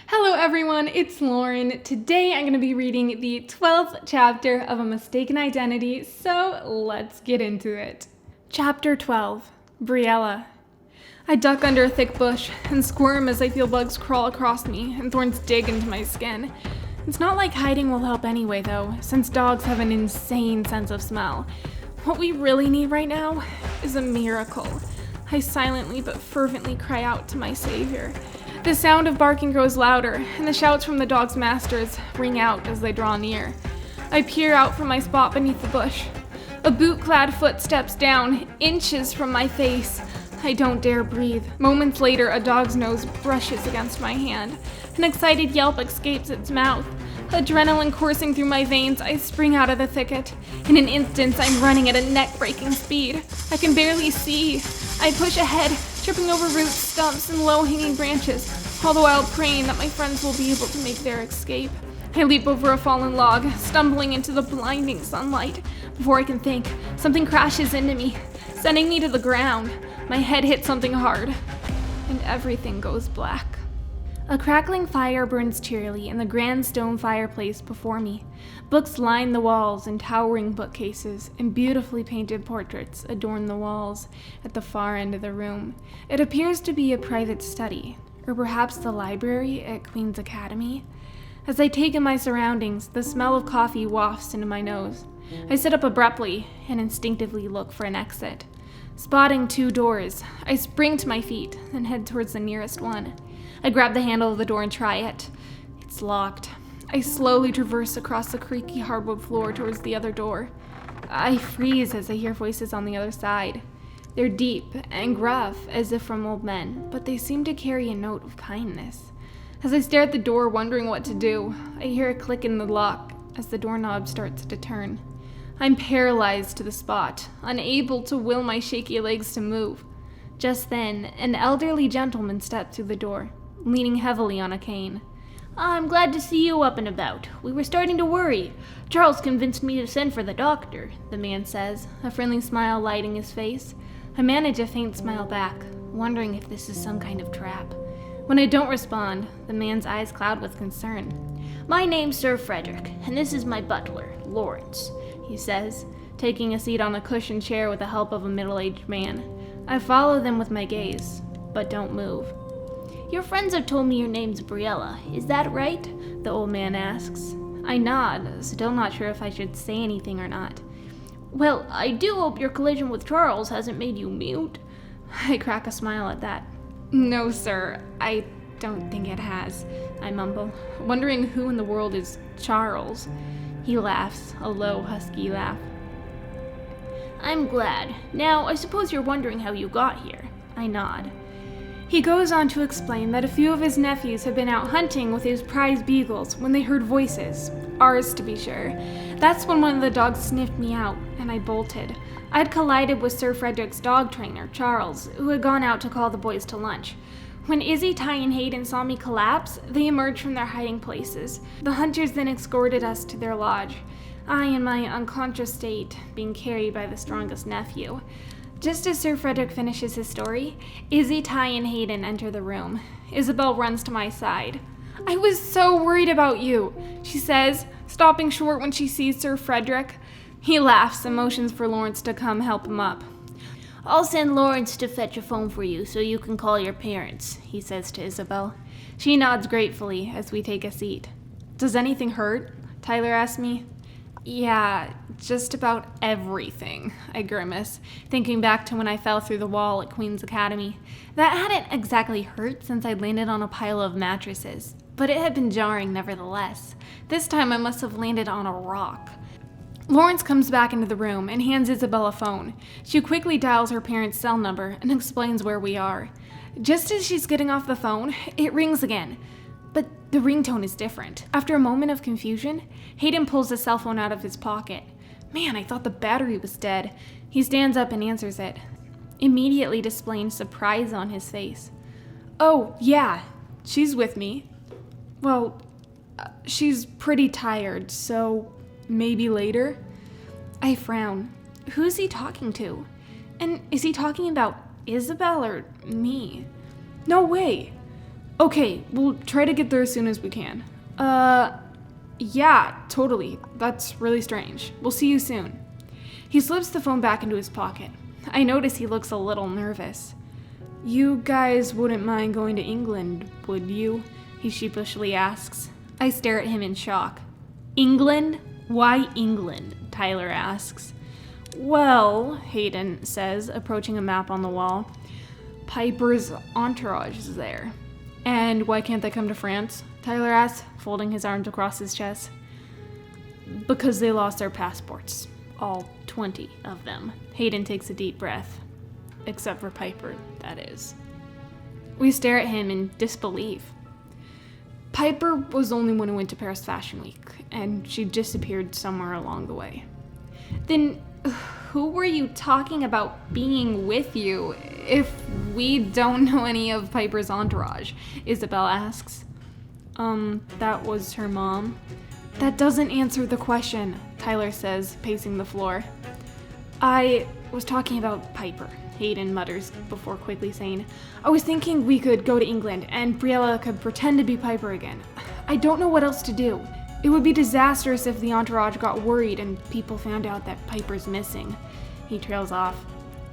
Hello everyone, it's Lauren. Today I'm going to be reading the 12th chapter of A Mistaken Identity, so let's get into it. Chapter 12, Briella. I duck under a thick bush and squirm as I feel bugs crawl across me and thorns dig into my skin. It's not like hiding will help anyway though, since dogs have an insane sense of smell. What we really need right now is a miracle. I silently but fervently cry out to my savior. The sound of barking grows louder, and the shouts from the dog's masters ring out as they draw near. I peer out from my spot beneath the bush. A boot-clad foot steps down, inches from my face. I don't dare breathe. Moments later, a dog's nose brushes against my hand. An excited yelp escapes its mouth. Adrenaline coursing through my veins, I spring out of the thicket. In an instant, I'm running at a neck-breaking speed. I can barely see. I push ahead, tripping over roots, stumps, and low-hanging branches, all the while praying that my friends will be able to make their escape. I leap over a fallen log, stumbling into the blinding sunlight. Before I can think, something crashes into me, sending me to the ground. My head hits something hard, and everything goes black. A crackling fire burns cheerily in the grand stone fireplace before me. Books line the walls, and towering bookcases and beautifully painted portraits adorn the walls at the far end of the room. It appears to be a private study, or perhaps the library at Queen's Academy. As I take in my surroundings, the smell of coffee wafts into my nose. I sit up abruptly and instinctively look for an exit. Spotting two doors, I spring to my feet and head towards the nearest one. I grab the handle of the door and try it. It's locked. I slowly traverse across the creaky hardwood floor towards the other door. I freeze as I hear voices on the other side. They're deep and gruff, as if from old men, but they seem to carry a note of kindness. As I stare at the door, wondering what to do, I hear a click in the lock as the doorknob starts to turn. I'm paralyzed to the spot, unable to will my shaky legs to move. Just then, an elderly gentleman stepped through the door, leaning heavily on a cane. "I'm glad to see you up and about. We were starting to worry. Charles convinced me to send for the doctor," the man says, a friendly smile lighting his face. I manage a faint smile back, wondering if this is some kind of trap. When I don't respond, the man's eyes cloud with concern. "My name's Sir Frederick, and this is my butler, Lawrence," he says, taking a seat on a cushioned chair with the help of a middle-aged man. I follow them with my gaze, but don't move. "Your friends have told me your name's Briella. Is that right?" the old man asks. I nod, still not sure if I should say anything or not. "Well, I do hope your collision with Charles hasn't made you mute." I crack a smile at that. "No, sir, I don't think it has," I mumble, wondering who in the world is Charles. He laughs, a low, husky laugh. "I'm glad. Now, I suppose you're wondering how you got here." I nod. He goes on to explain that a few of his nephews had been out hunting with his prize beagles when they heard voices. Ours, to be sure. That's when one of the dogs sniffed me out, and I bolted. I'd collided with Sir Frederick's dog trainer, Charles, who had gone out to call the boys to lunch. When Izzy, Ty, and Hayden saw me collapse, they emerged from their hiding places. The hunters then escorted us to their lodge, I, in my unconscious state, being carried by the strongest nephew. Just as Sir Frederick finishes his story, Izzy, Ty, and Hayden enter the room. Isabel runs to my side. "I was so worried about you," she says, stopping short when she sees Sir Frederick. He laughs and motions for Lawrence to come help him up. "I'll send Lawrence to fetch a phone for you so you can call your parents," he says to Isabel. She nods gratefully as we take a seat. "Does anything hurt?" Tyler asks me. "Yeah, just about everything," I grimace, thinking back to when I fell through the wall at Queen's Academy. That hadn't exactly hurt since I'd landed on a pile of mattresses, but it had been jarring nevertheless. This time I must have landed on a rock. Lawrence comes back into the room and hands Isabel a phone. She quickly dials her parents' cell number and explains where we are. Just as she's getting off the phone, it rings again. But the ringtone is different. After a moment of confusion, Hayden pulls the cell phone out of his pocket. Man, I thought the battery was dead. He stands up and answers it, immediately displaying surprise on his face. "Oh, yeah, she's with me. Well, she's pretty tired, so maybe later?" I frown. Who's he talking to? And is he talking about Isabel or me? No way. Okay, we'll try to get there as soon as we can. Yeah, totally. That's really strange. We'll see you soon. He slips the phone back into his pocket. I notice he looks a little nervous. You guys wouldn't mind going to England, would you? He sheepishly asks. I stare at him in shock. England? Why England? Tyler asks. Well, Hayden says, approaching a map on the wall. Piper's entourage is there. And why can't they come to France? Tyler asks, folding his arms across his chest. Because they lost their passports. All 20 of them. Hayden takes a deep breath. Except for Piper, that is. We stare at him in disbelief. Piper was the only one who went to Paris Fashion Week, and she disappeared somewhere along the way. Then who were you talking about being with you if we don't know any of Piper's entourage? Isabel asks. That was her mom. That doesn't answer the question, Tyler says, pacing the floor. I was talking about Piper, Hayden mutters before quickly saying, I was thinking we could go to England and Briella could pretend to be Piper again. I don't know what else to do. It would be disastrous if the entourage got worried and people found out that Piper's missing. He trails off.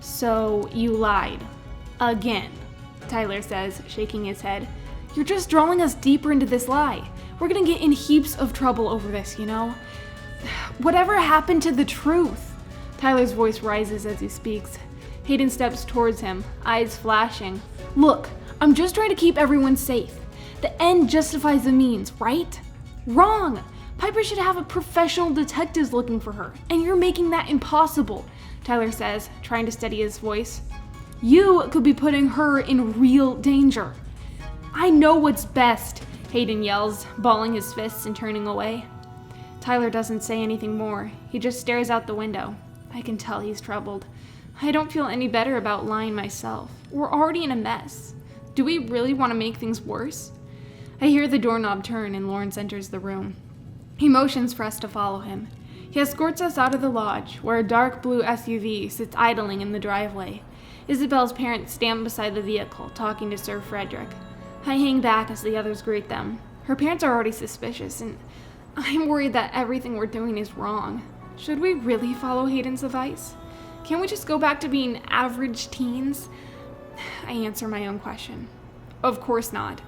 So you lied. Again, Tyler says, shaking his head. You're just drawing us deeper into this lie. We're gonna get in heaps of trouble over this, you know? Whatever happened to the truth? Tyler's voice rises as he speaks. Hayden steps towards him, eyes flashing. Look, I'm just trying to keep everyone safe. The end justifies the means, right? Wrong! Piper should have a professional detectives looking for her, and you're making that impossible, Tyler says, trying to steady his voice. You could be putting her in real danger. I know what's best, Hayden yells, balling his fists and turning away. Tyler doesn't say anything more. He just stares out the window. I can tell he's troubled. I don't feel any better about lying myself. We're already in a mess. Do we really want to make things worse? I hear the doorknob turn and Lawrence enters the room. He motions for us to follow him. He escorts us out of the lodge, where a dark blue SUV sits idling in the driveway. Isabel's parents stand beside the vehicle, talking to Sir Frederick. I hang back as the others greet them. Her parents are already suspicious, and I'm worried that everything we're doing is wrong. Should we really follow Hayden's advice? Can't we just go back to being average teens? I answer my own question. Of course not.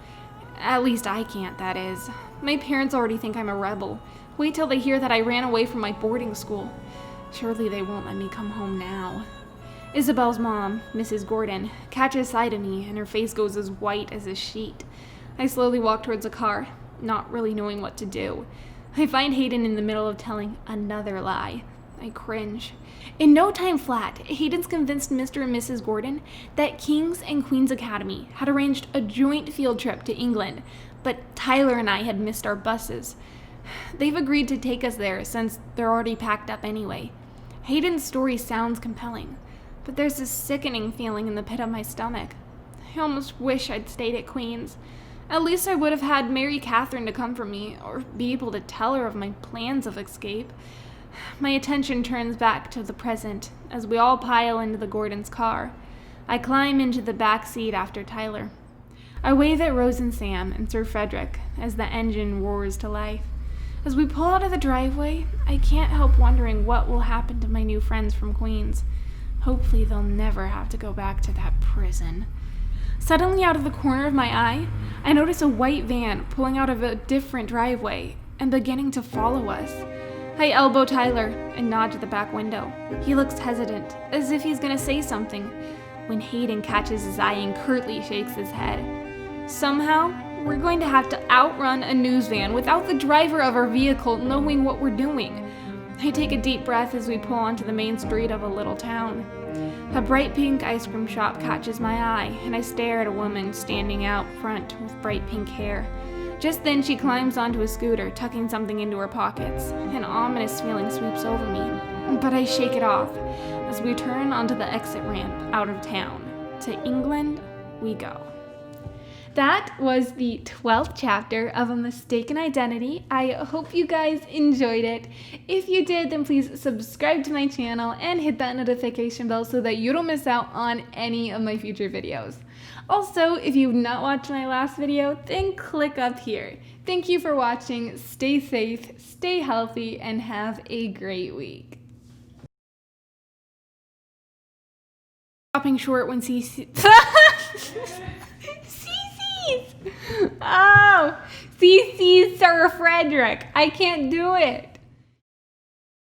At least I can't, that is. My parents already think I'm a rebel. Wait till they hear that I ran away from my boarding school. Surely they won't let me come home now. Isabel's mom, Mrs. Gordon, catches sight of me and her face goes as white as a sheet. I slowly walk towards the car, not really knowing what to do. I find Hayden in the middle of telling another lie. I cringe. In no time flat, Hayden's convinced Mr. and Mrs. Gordon that King's and Queen's Academy had arranged a joint field trip to England, but Tyler and I had missed our buses. They've agreed to take us there since they're already packed up anyway. Hayden's story sounds compelling, but there's this sickening feeling in the pit of my stomach. I almost wish I'd stayed at Queen's. At least I would have had Mary Catherine to come for me, or be able to tell her of my plans of escape. My attention turns back to the present as we all pile into the Gordons' car. I climb into the back seat after Tyler. I wave at Rose and Sam and Sir Frederick as the engine roars to life. As we pull out of the driveway, I can't help wondering what will happen to my new friends from Queens. Hopefully they'll never have to go back to that prison. Suddenly, out of the corner of my eye, I notice a white van pulling out of a different driveway and beginning to follow us. I elbow Tyler and nod to the back window. He looks hesitant, as if he's gonna say something, when Hayden catches his eye and curtly shakes his head. Somehow, we're going to have to outrun a news van without the driver of our vehicle knowing what we're doing. I take a deep breath as we pull onto the main street of a little town. A bright pink ice cream shop catches my eye, and I stare at a woman standing out front with bright pink hair. Just then, she climbs onto a scooter, tucking something into her pockets. An ominous feeling sweeps over me, but I shake it off as we turn onto the exit ramp out of town. To England we go. That was the 12th chapter of A Mistaken Identity. I hope you guys enjoyed it. If you did, then please subscribe to my channel and hit that notification bell so that you don't miss out on any of my future videos. Also, if you've not watched my last video, then click up here. Thank you for watching. Stay safe, stay healthy, and have a great week. Stopping short when CC's. Oh, CC's Sir Frederick. I can't do it.